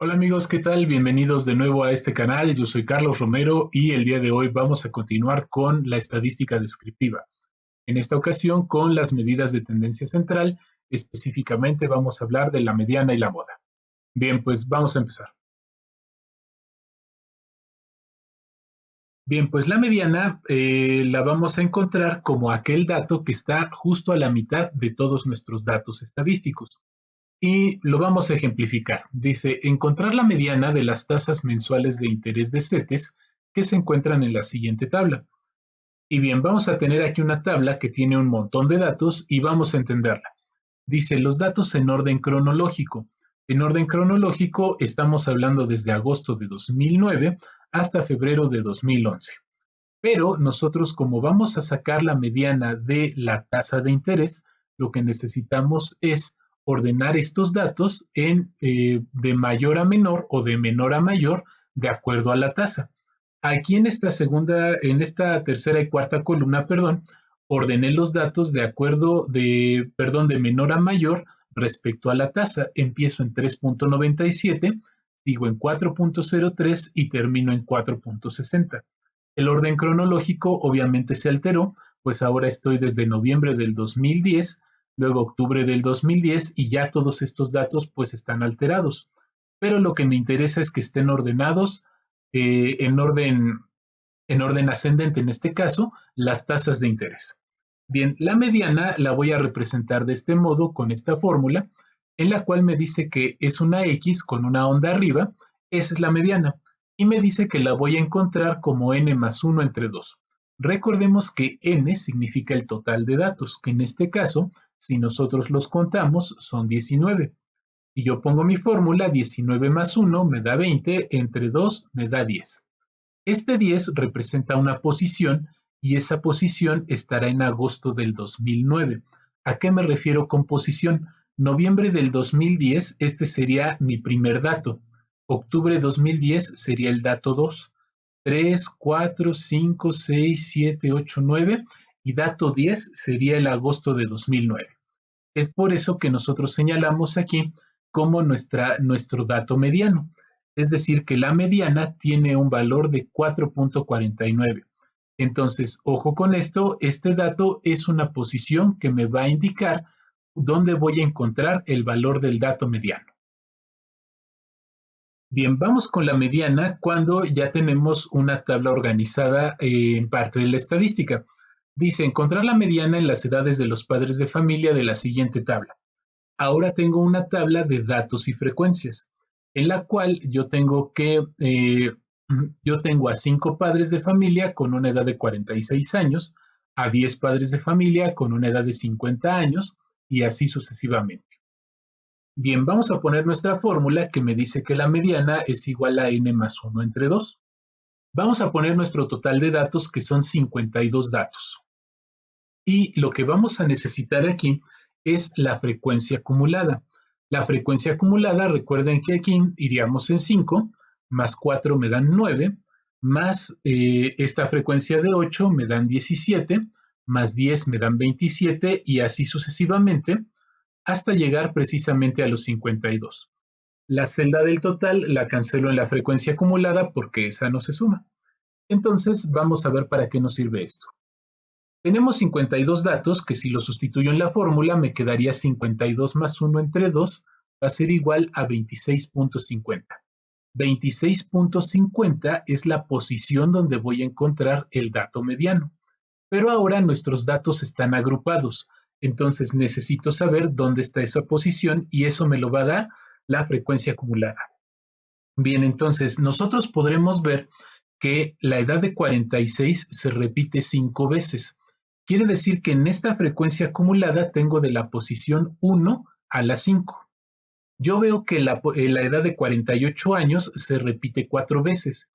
Hola amigos, ¿qué tal? Bienvenidos de nuevo a este canal. Yo soy Carlos Romero y el día de hoy vamos a continuar con la estadística descriptiva. En esta ocasión con las medidas de tendencia central, específicamente vamos a hablar de la mediana y la moda. Bien, pues vamos a empezar. Bien, pues la mediana la vamos a encontrar como aquel dato que está justo a la mitad de todos nuestros datos estadísticos. Y lo vamos a ejemplificar. Dice, encontrar la mediana de las tasas mensuales de interés de CETES que se encuentran en la siguiente tabla. Y bien, vamos a tener aquí una tabla que tiene un montón de datos y vamos a entenderla. Dice, los datos en orden cronológico. En orden cronológico estamos hablando desde agosto de 2009 hasta febrero de 2011. Pero nosotros, como vamos a sacar la mediana de la tasa de interés, lo que necesitamos es ordenar estos datos de mayor a menor o de menor a mayor de acuerdo a la tasa. Aquí en esta tercera y cuarta columna, perdón, ordené los datos de menor a mayor respecto a la tasa. Empiezo en 3.97, sigo en 4.03 y termino en 4.60. El orden cronológico obviamente se alteró, pues ahora estoy desde noviembre del 2010, luego octubre del 2010 y ya todos estos datos pues están alterados. Pero lo que me interesa es que estén ordenados eh, en orden, en orden ascendente, en este caso, las tasas de interés. Bien, la mediana la voy a representar de este modo con esta fórmula, en la cual me dice que es una X con una onda arriba, esa es la mediana, y me dice que la voy a encontrar como n más 1 entre 2. Recordemos que n significa el total de datos, que en este caso, si nosotros los contamos, son 19. Si yo pongo mi fórmula, 19 más 1 me da 20, entre 2 me da 10. Este 10 representa una posición y esa posición estará en agosto del 2009. ¿A qué me refiero con posición? Noviembre del 2010, este sería mi primer dato. Octubre 2010 sería el dato 2. 3, 4, 5, 6, 7, 8, 9 y dato 10 sería el agosto de 2009. Es por eso que nosotros señalamos aquí como nuestro dato mediano. Es decir, que la mediana tiene un valor de 4.49. Entonces, ojo con esto, este dato es una posición que me va a indicar dónde voy a encontrar el valor del dato mediano. Bien, vamos con la mediana cuando ya tenemos una tabla organizada en parte de la estadística. Dice, encontrar la mediana en las edades de los padres de familia de la siguiente tabla. Ahora tengo una tabla de datos y frecuencias, en la cual yo tengo a 5 padres de familia con una edad de 46 años, a 10 padres de familia con una edad de 50 años y así sucesivamente. Bien, vamos a poner nuestra fórmula que me dice que la mediana es igual a n más 1 entre 2. Vamos a poner nuestro total de datos que son 52 datos. Y lo que vamos a necesitar aquí es la frecuencia acumulada. La frecuencia acumulada, recuerden que aquí iríamos en 5, más 4 me dan 9, más esta frecuencia de 8 me dan 17, más 10 me dan 27 y así sucesivamente hasta llegar precisamente a los 52. La celda del total la cancelo en la frecuencia acumulada porque esa no se suma. Entonces vamos a ver para qué nos sirve esto. Tenemos 52 datos que si los sustituyo en la fórmula me quedaría 52 más 1 entre 2 va a ser igual a 26.50. 26.50 es la posición donde voy a encontrar el dato mediano. Pero ahora nuestros datos están agrupados, entonces necesito saber dónde está esa posición y eso me lo va a dar la frecuencia acumulada. Bien, entonces nosotros podremos ver que la edad de 46 se repite 5 veces. Quiere decir que en esta frecuencia acumulada tengo de la posición 1 a la 5. Yo veo que la edad de 48 años se repite 4 veces.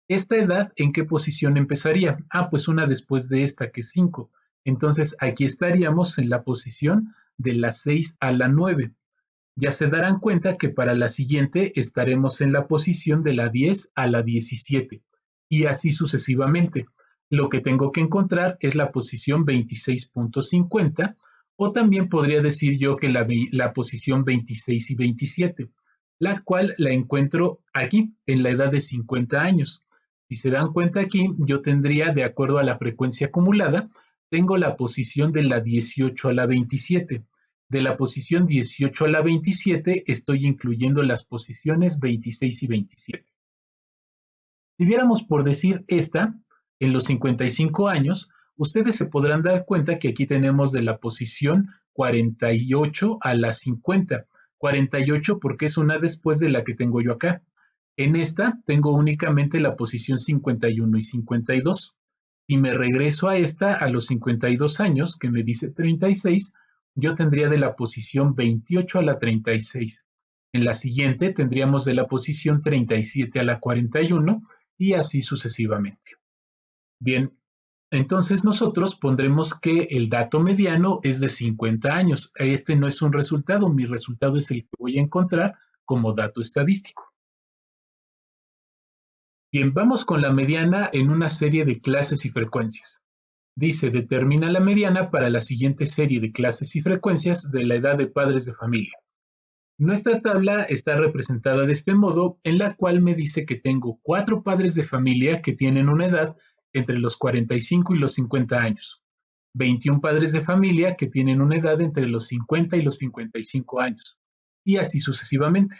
¿Esta edad en qué posición empezaría? Ah, pues una después de esta, que es 5. Entonces aquí estaríamos en la posición de la 6 a la 9. Ya se darán cuenta que para la siguiente estaremos en la posición de la 10 a la 17 y así sucesivamente. Lo que tengo que encontrar es la posición 26.50 o también podría decir yo que la posición 26 y 27. la cual la encuentro aquí, en la edad de 50 años. Si se dan cuenta aquí, yo tendría, de acuerdo a la frecuencia acumulada, tengo la posición de la 18 a la 27. De la posición 18 a la 27 estoy incluyendo las posiciones 26 y 27. Si viéramos por decir esta, en los 55 años, ustedes se podrán dar cuenta que aquí tenemos de la posición 48 a la 50. 48 porque es una después de la que tengo yo acá. En esta tengo únicamente la posición 51 y 52. Si me regreso a esta, a los 52 años, que me dice 36, yo tendría de la posición 28 a la 36. En la siguiente tendríamos de la posición 37 a la 41 y así sucesivamente. Bien, entonces nosotros pondremos que el dato mediano es de 50 años. Este no es un resultado, mi resultado es el que voy a encontrar como dato estadístico. Bien, vamos con la mediana en una serie de clases y frecuencias. Dice, determina la mediana para la siguiente serie de clases y frecuencias de la edad de padres de familia. Nuestra tabla está representada de este modo, en la cual me dice que tengo 4 padres de familia que tienen una edad entre los 45 y los 50 años, 21 padres de familia que tienen una edad entre los 50 y los 55 años, y así sucesivamente.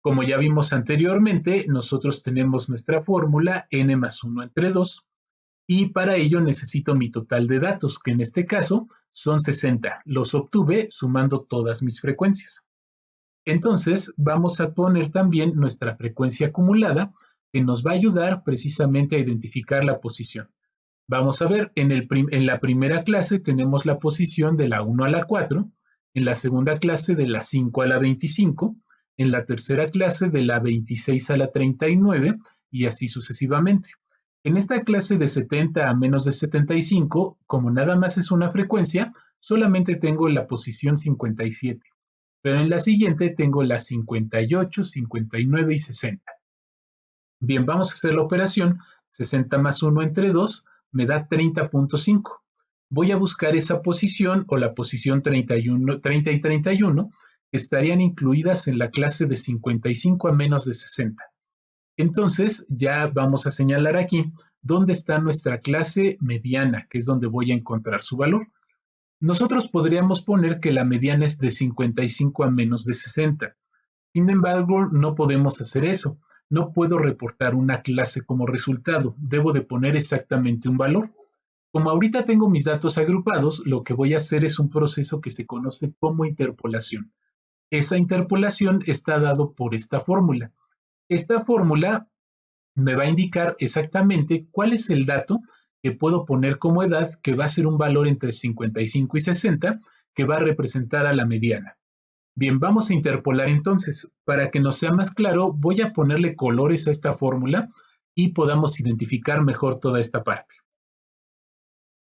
Como ya vimos anteriormente, nosotros tenemos nuestra fórmula n más 1 entre 2, y para ello necesito mi total de datos, que en este caso son 60. Los obtuve sumando todas mis frecuencias. Entonces, vamos a poner también nuestra frecuencia acumulada, que nos va a ayudar precisamente a identificar la posición. Vamos a ver, en la primera clase tenemos la posición de la 1 a la 4, en la segunda clase de la 5 a la 25, en la tercera clase de la 26 a la 39 y así sucesivamente. En esta clase de 70 a menos de 75, como nada más es una frecuencia, solamente tengo la posición 57, pero en la siguiente tengo las 58, 59 y 60. Bien, vamos a hacer la operación. 60 más 1 entre 2 me da 30.5. Voy a buscar esa posición o la posición 31, 30 y 31 que estarían incluidas en la clase de 55 a menos de 60. Entonces, ya vamos a señalar aquí dónde está nuestra clase mediana, que es donde voy a encontrar su valor. Nosotros podríamos poner que la mediana es de 55 a menos de 60. Sin embargo, no podemos hacer eso. No puedo reportar una clase como resultado. Debo de poner exactamente un valor. Como ahorita tengo mis datos agrupados, lo que voy a hacer es un proceso que se conoce como interpolación. Esa interpolación está dado por esta fórmula. Esta fórmula me va a indicar exactamente cuál es el dato que puedo poner como edad, que va a ser un valor entre 55 y 60, que va a representar a la mediana. Bien, vamos a interpolar entonces. Para que nos sea más claro, voy a ponerle colores a esta fórmula y podamos identificar mejor toda esta parte.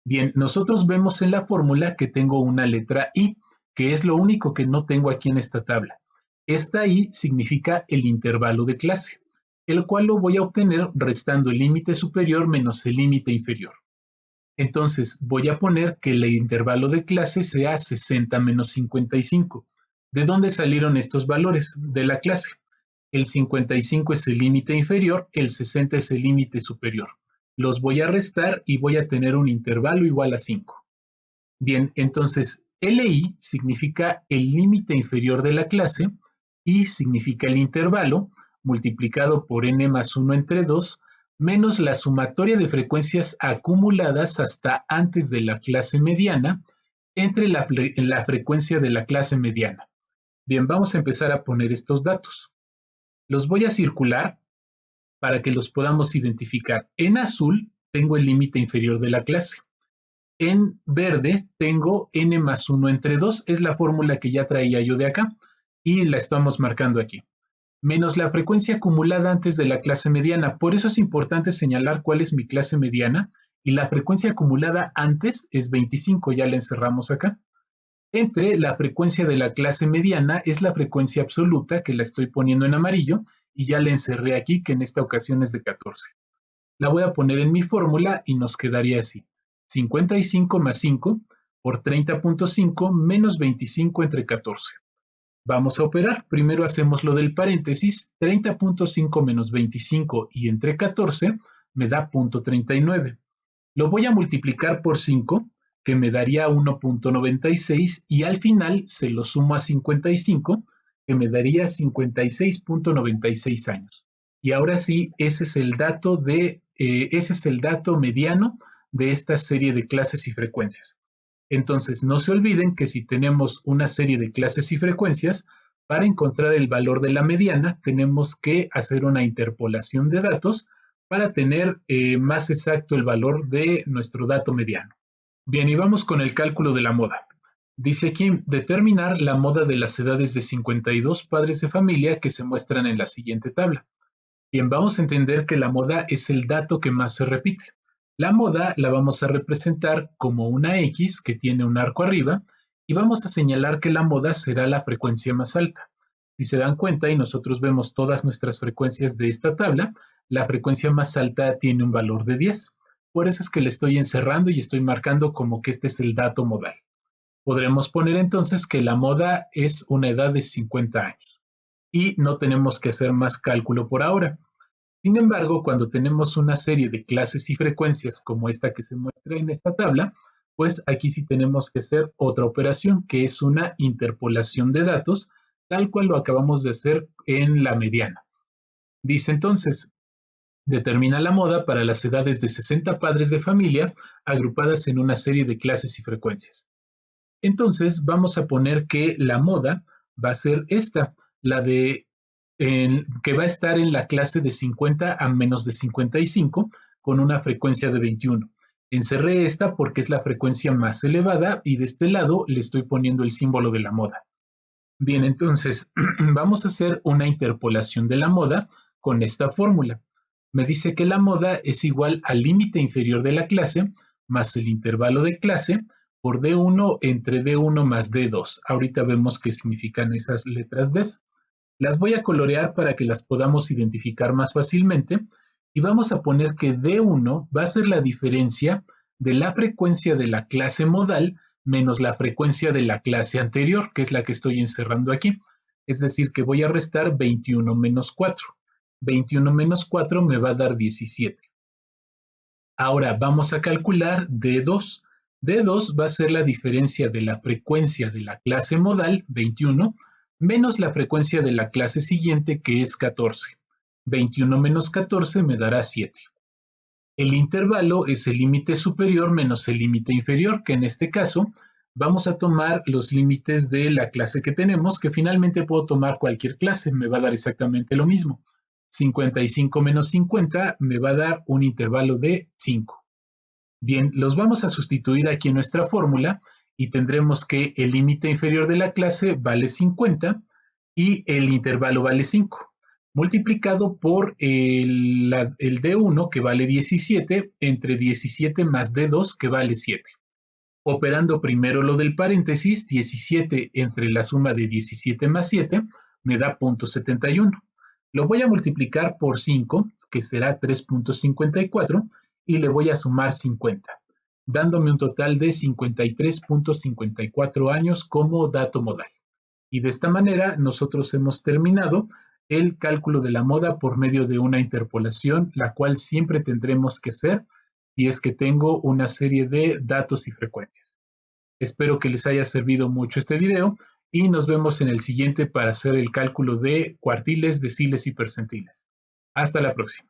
Bien, nosotros vemos en la fórmula que tengo una letra I, que es lo único que no tengo aquí en esta tabla. Esta I significa el intervalo de clase, el cual lo voy a obtener restando el límite superior menos el límite inferior. Entonces voy a poner que el intervalo de clase sea 60 menos 55. ¿De dónde salieron estos valores? De la clase. El 55 es el límite inferior, el 60 es el límite superior. Los voy a restar y voy a tener un intervalo igual a 5. Bien, entonces LI significa el límite inferior de la clase, I significa el intervalo, multiplicado por n más 1 entre 2, menos la sumatoria de frecuencias acumuladas hasta antes de la clase mediana entre la frecuencia de la clase mediana. Bien, vamos a empezar a poner estos datos. Los voy a circular para que los podamos identificar. En azul tengo el límite inferior de la clase. En verde tengo n más 1 entre 2, es la fórmula que ya traía yo de acá y la estamos marcando aquí. Menos la frecuencia acumulada antes de la clase mediana. Por eso es importante señalar cuál es mi clase mediana y la frecuencia acumulada antes es 25, ya la encerramos acá. Entre la frecuencia de la clase mediana es la frecuencia absoluta, que la estoy poniendo en amarillo, y ya la encerré aquí, que en esta ocasión es de 14. La voy a poner en mi fórmula y nos quedaría así. 55 más 5 por 30.5 menos 25 entre 14. Vamos a operar. Primero hacemos lo del paréntesis. 30.5 menos 25 y entre 14 me da 0.39. Lo voy a multiplicar por 5, que me daría 1.96, y al final se lo sumo a 55, que me daría 56.96 años. Y ahora sí, ese es el dato mediano de esta serie de clases y frecuencias. Entonces, no se olviden que si tenemos una serie de clases y frecuencias, para encontrar el valor de la mediana, tenemos que hacer una interpolación de datos para tener más exacto el valor de nuestro dato mediano. Bien, y vamos con el cálculo de la moda. Dice aquí, determinar la moda de las edades de 52 padres de familia que se muestran en la siguiente tabla. Bien, vamos a entender que la moda es el dato que más se repite. La moda la vamos a representar como una X que tiene un arco arriba y vamos a señalar que la moda será la frecuencia más alta. Si se dan cuenta y nosotros vemos todas nuestras frecuencias de esta tabla, la frecuencia más alta tiene un valor de 10. Por eso es que le estoy encerrando y estoy marcando como que este es el dato modal. Podremos poner entonces que la moda es una edad de 50 años y no tenemos que hacer más cálculo por ahora. Sin embargo, cuando tenemos una serie de clases y frecuencias como esta que se muestra en esta tabla, pues aquí sí tenemos que hacer otra operación, que es una interpolación de datos, tal cual lo acabamos de hacer en la mediana. Dice entonces, determina la moda para las edades de 60 padres de familia agrupadas en una serie de clases y frecuencias. Entonces vamos a poner que la moda va a ser esta, la de que va a estar en la clase de 50 a menos de 55 con una frecuencia de 21. Encerré esta porque es la frecuencia más elevada y de este lado le estoy poniendo el símbolo de la moda. Bien, entonces vamos a hacer una interpolación de la moda con esta fórmula. Me dice que la moda es igual al límite inferior de la clase más el intervalo de clase por D1 entre D1 más D2. Ahorita vemos qué significan esas letras D. Las voy a colorear para que las podamos identificar más fácilmente y vamos a poner que D1 va a ser la diferencia de la frecuencia de la clase modal menos la frecuencia de la clase anterior, que es la que estoy encerrando aquí. Es decir, que voy a restar 21 menos 4. 21 menos 4 me va a dar 17. Ahora vamos a calcular D2. D2 va a ser la diferencia de la frecuencia de la clase modal, 21, menos la frecuencia de la clase siguiente, que es 14. 21 menos 14 me dará 7. El intervalo es el límite superior menos el límite inferior, que en este caso vamos a tomar los límites de la clase que tenemos, que finalmente puedo tomar cualquier clase, me va a dar exactamente lo mismo. 55 menos 50 me va a dar un intervalo de 5. Bien, los vamos a sustituir aquí en nuestra fórmula y tendremos que el límite inferior de la clase vale 50 y el intervalo vale 5 multiplicado por el D1 que vale 17 entre 17 más D2 que vale 7. Operando primero lo del paréntesis, 17 entre la suma de 17 más 7 me da 0.71. Lo voy a multiplicar por 5, que será 3.54, y le voy a sumar 50, dándome un total de 53.54 años como dato modal. Y de esta manera nosotros hemos terminado el cálculo de la moda por medio de una interpolación, la cual siempre tendremos que hacer si es que tengo una serie de datos y frecuencias. Espero que les haya servido mucho este video y nos vemos en el siguiente para hacer el cálculo de cuartiles, deciles y percentiles. Hasta la próxima.